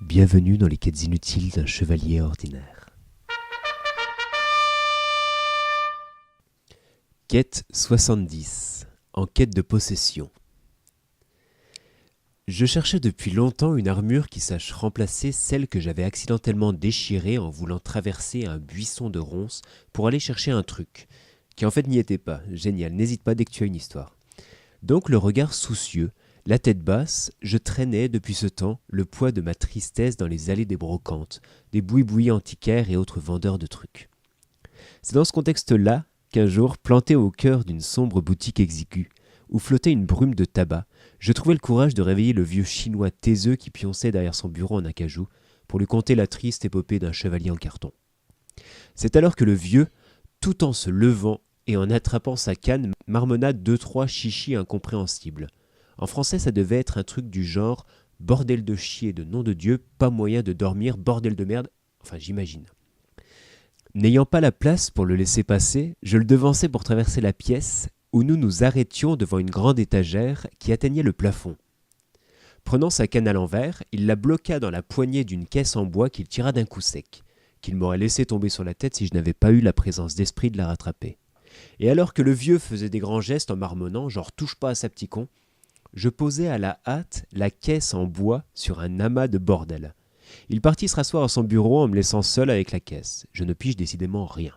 Bienvenue dans les quêtes inutiles d'un chevalier ordinaire. Quête 70. En quête de possession. Je cherchais depuis longtemps une armure qui sache remplacer celle que j'avais accidentellement déchirée en voulant traverser un buisson de ronces pour aller chercher un truc, qui en fait n'y était pas. Génial, n'hésite pas dès que tu as une histoire. Donc le regard soucieux, la tête basse, je traînais depuis ce temps le poids de ma tristesse dans les allées des brocantes, des boui-boui antiquaires et autres vendeurs de trucs. C'est dans ce contexte-là qu'un jour, planté au cœur d'une sombre boutique exiguë, où flottait une brume de tabac, je trouvai le courage de réveiller le vieux chinois taiseux qui pionçait derrière son bureau en acajou pour lui conter la triste épopée d'un chevalier en carton. C'est alors que le vieux, tout en se levant et en attrapant sa canne, marmonna 2-3 chichis incompréhensibles. En français, ça devait être un truc du genre « bordel de chier de nom de Dieu, pas moyen de dormir, bordel de merde », enfin j'imagine. N'ayant pas la place pour le laisser passer, je le devançai pour traverser la pièce où nous nous arrêtions devant une grande étagère qui atteignait le plafond. Prenant sa canne à l'envers, il la bloqua dans la poignée d'une caisse en bois qu'il tira d'un coup sec, qu'il m'aurait laissé tomber sur la tête si je n'avais pas eu la présence d'esprit de la rattraper. Et alors que le vieux faisait des grands gestes en marmonnant, genre touche pas à sa petit con, je posai à la hâte la caisse en bois sur un amas de bordel. Il partit se rasseoir à son bureau en me laissant seul avec la caisse. Je ne pige décidément rien.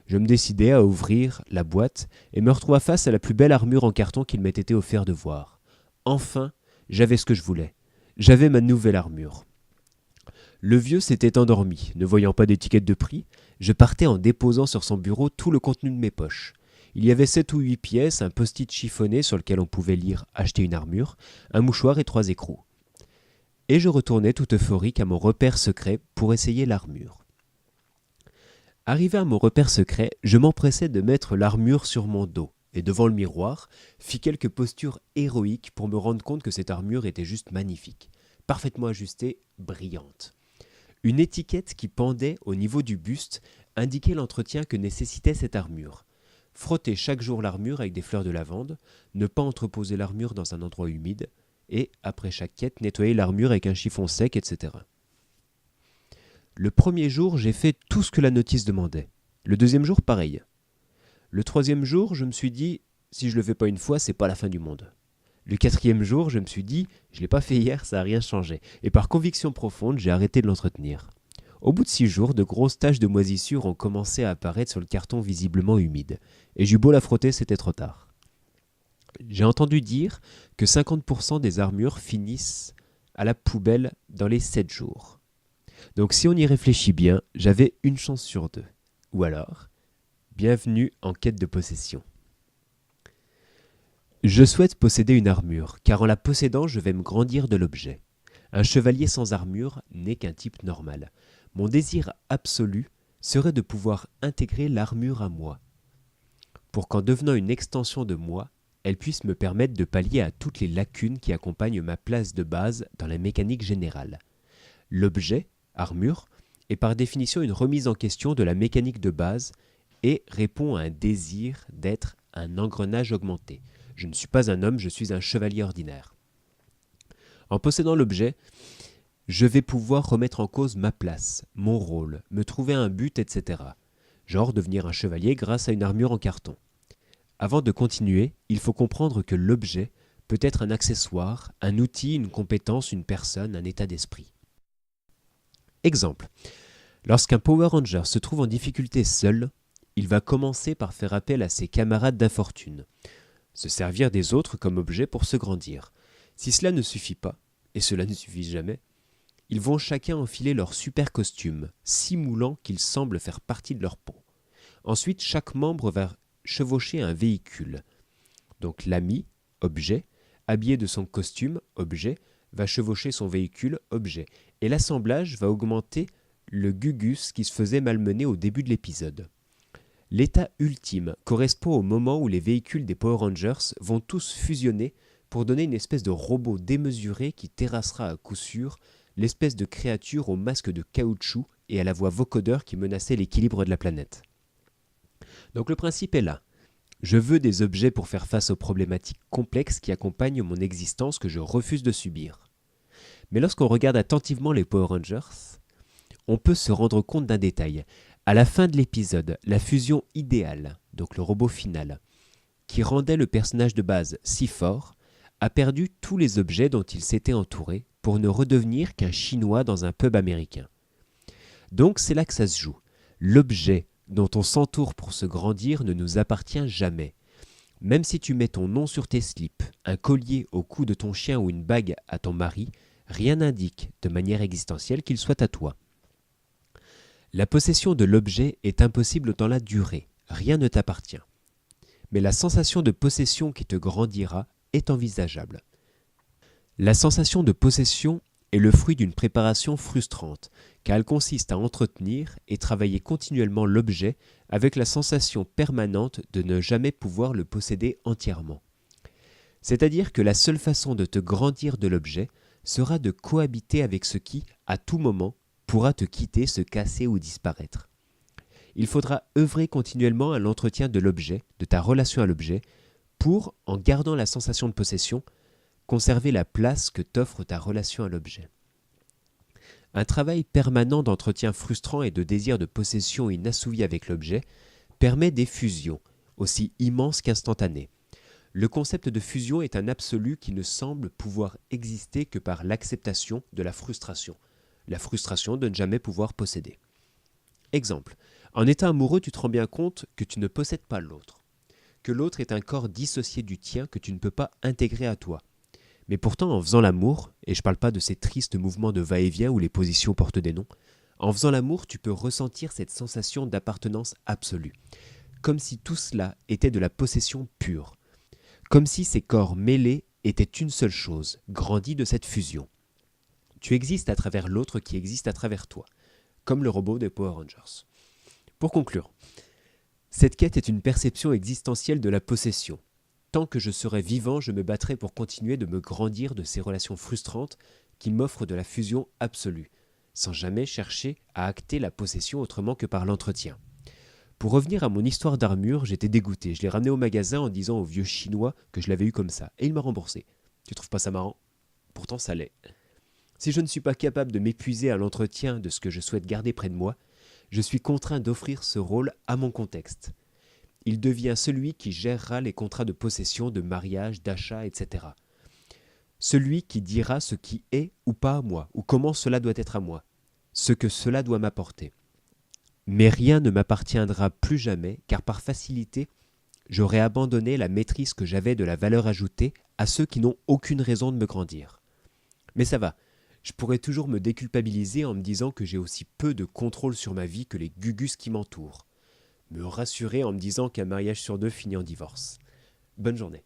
Je me décidai à ouvrir la boîte et me retrouva face à la plus belle armure en carton qu'il m'ait été offert de voir. Enfin, j'avais ce que je voulais. J'avais ma nouvelle armure. Le vieux s'était endormi. Ne voyant pas d'étiquette de prix, je partais en déposant sur son bureau tout le contenu de mes poches. Il y avait 7 ou 8 pièces, un post-it chiffonné sur lequel on pouvait lire « Acheter une armure », un mouchoir et 3 écrous. Et je retournai tout euphorique à mon repère secret pour essayer l'armure. Arrivé à mon repère secret, je m'empressai de mettre l'armure sur mon dos et devant le miroir, fis quelques postures héroïques pour me rendre compte que cette armure était juste magnifique, parfaitement ajustée, brillante. Une étiquette qui pendait au niveau du buste indiquait l'entretien que nécessitait cette armure. Frotter chaque jour l'armure avec des fleurs de lavande, ne pas entreposer l'armure dans un endroit humide, et, après chaque quête, nettoyer l'armure avec un chiffon sec, etc. Le premier jour, j'ai fait tout ce que la notice demandait. Le deuxième jour, pareil. Le troisième jour, je me suis dit, si je le fais pas une fois, c'est pas la fin du monde. Le quatrième jour, je me suis dit, je l'ai pas fait hier, ça a rien changé. Et par conviction profonde, j'ai arrêté de l'entretenir. Au bout de 6 jours, de grosses taches de moisissure ont commencé à apparaître sur le carton visiblement humide. Et j'eus beau la frotter, c'était trop tard. J'ai entendu dire que 50% des armures finissent à la poubelle dans les 7 jours. Donc si on y réfléchit bien, j'avais une chance sur 2. Ou alors, bienvenue en quête de possession. Je souhaite posséder une armure, car en la possédant, je vais me grandir de l'objet. Un chevalier sans armure n'est qu'un type normal. Mon désir absolu serait de pouvoir intégrer l'armure à moi, pour qu'en devenant une extension de moi, elle puisse me permettre de pallier à toutes les lacunes qui accompagnent ma place de base dans la mécanique générale. L'objet, armure, est par définition une remise en question de la mécanique de base et répond à un désir d'être un engrenage augmenté. Je ne suis pas un homme, je suis un chevalier ordinaire. En possédant l'objet, je vais pouvoir remettre en cause ma place, mon rôle, me trouver un but, etc. Genre devenir un chevalier grâce à une armure en carton. Avant de continuer, il faut comprendre que l'objet peut être un accessoire, un outil, une compétence, une personne, un état d'esprit. Exemple. Lorsqu'un Power Ranger se trouve en difficulté seul, il va commencer par faire appel à ses camarades d'infortune, se servir des autres comme objet pour se grandir. Si cela ne suffit pas, et cela ne suffit jamais, ils vont chacun enfiler leur super costume, simulant qu'ils semblent faire partie de leur peau. Ensuite, chaque membre va chevaucher un véhicule. Donc l'ami, objet, habillé de son costume, objet, va chevaucher son véhicule, objet. Et l'assemblage va augmenter le gugus qui se faisait malmener au début de l'épisode. L'état ultime correspond au moment où les véhicules des Power Rangers vont tous fusionner pour donner une espèce de robot démesuré qui terrassera à coup sûr l'espèce de créature au masque de caoutchouc et à la voix vocodeur qui menaçait l'équilibre de la planète. Donc le principe est là. Je veux des objets pour faire face aux problématiques complexes qui accompagnent mon existence que je refuse de subir. Mais lorsqu'on regarde attentivement les Power Rangers, on peut se rendre compte d'un détail. À la fin de l'épisode, la fusion idéale, donc le robot final, qui rendait le personnage de base si fort, a perdu tous les objets dont il s'était entouré pour ne redevenir qu'un Chinois dans un pub américain. Donc c'est là que ça se joue. L'objet dont on s'entoure pour se grandir ne nous appartient jamais. Même si tu mets ton nom sur tes slips, un collier au cou de ton chien ou une bague à ton mari, rien n'indique, de manière existentielle, qu'il soit à toi. La possession de l'objet est impossible dans la durée, rien ne t'appartient. Mais la sensation de possession qui te grandira est envisageable. La sensation de possession est le fruit d'une préparation frustrante, car elle consiste à entretenir et travailler continuellement l'objet avec la sensation permanente de ne jamais pouvoir le posséder entièrement. C'est-à-dire que la seule façon de te grandir de l'objet sera de cohabiter avec ce qui, à tout moment, pourra te quitter, se casser ou disparaître. Il faudra œuvrer continuellement à l'entretien de l'objet, de ta relation à l'objet, pour, en gardant la sensation de possession, conserver la place que t'offre ta relation à l'objet. Un travail permanent d'entretien frustrant et de désir de possession inassouvi avec l'objet permet des fusions, aussi immenses qu'instantanées. Le concept de fusion est un absolu qui ne semble pouvoir exister que par l'acceptation de la frustration de ne jamais pouvoir posséder. Exemple, en état amoureux, tu te rends bien compte que tu ne possèdes pas l'autre, que l'autre est un corps dissocié du tien que tu ne peux pas intégrer à toi. Mais pourtant, en faisant l'amour, et je ne parle pas de ces tristes mouvements de va-et-vient où les positions portent des noms, en faisant l'amour, tu peux ressentir cette sensation d'appartenance absolue, comme si tout cela était de la possession pure, comme si ces corps mêlés étaient une seule chose, grandis de cette fusion. Tu existes à travers l'autre qui existe à travers toi, comme le robot des Power Rangers. Pour conclure, cette quête est une perception existentielle de la possession. Tant que je serai vivant, je me battrai pour continuer de me grandir de ces relations frustrantes qui m'offrent de la fusion absolue, sans jamais chercher à acter la possession autrement que par l'entretien. Pour revenir à mon histoire d'armure, j'étais dégoûté. Je l'ai ramené au magasin en disant au vieux chinois que je l'avais eu comme ça, et il m'a remboursé. Tu trouves pas ça marrant ? Pourtant ça l'est. Si je ne suis pas capable de m'épuiser à l'entretien de ce que je souhaite garder près de moi, je suis contraint d'offrir ce rôle à mon contexte. Il devient celui qui gérera les contrats de possession, de mariage, d'achat, etc. Celui qui dira ce qui est ou pas à moi, ou comment cela doit être à moi, ce que cela doit m'apporter. Mais rien ne m'appartiendra plus jamais, car par facilité, j'aurai abandonné la maîtrise que j'avais de la valeur ajoutée à ceux qui n'ont aucune raison de me grandir. Mais ça va. Je pourrais toujours me déculpabiliser en me disant que j'ai aussi peu de contrôle sur ma vie que les gugus qui m'entourent. Me rassurer en me disant qu'un mariage sur 2 finit en divorce. Bonne journée.